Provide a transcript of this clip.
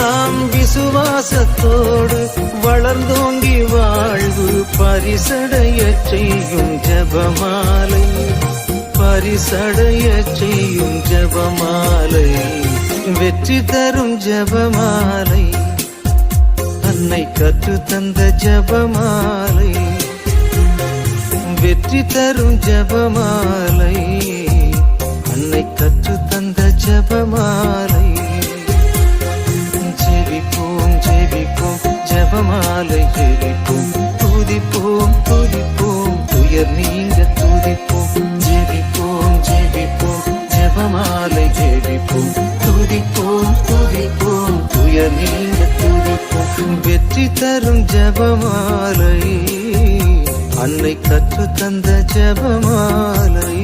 நாம் விசுவாசத்தோடு வளர்ந்தோங்கி வாழ்வு பரிசடைய செய்யும் ஜெபமாலை, பரிசடைய செய்யும் ஜெபமாலை, வெற்றி தரும் ஜெபமாலை, அன்னை கற்று தந்த ஜெபமாலை, வெற்றி தரும் ஜெபமாலை, அன்னை கற்று தந்த ஜெபமாலை. ஜெபிப்போம் ஜெபிப்போம் ஜெபமாலை ஜெபிப்போம், துதிப்போம் துதிப்போம் துயர் நீங்க துதிப்போம். ஜெபிப்போம் ஜெபிப்போம் ஜெபமாலை ஜெபிப்போம், துதிப்போம் துதிப்போம் துயர் நீங்க துதிப்போம். வெற்றி தரும் ஜெபமாலை, அன்னை கற்று தந்த ஜெபமாலை.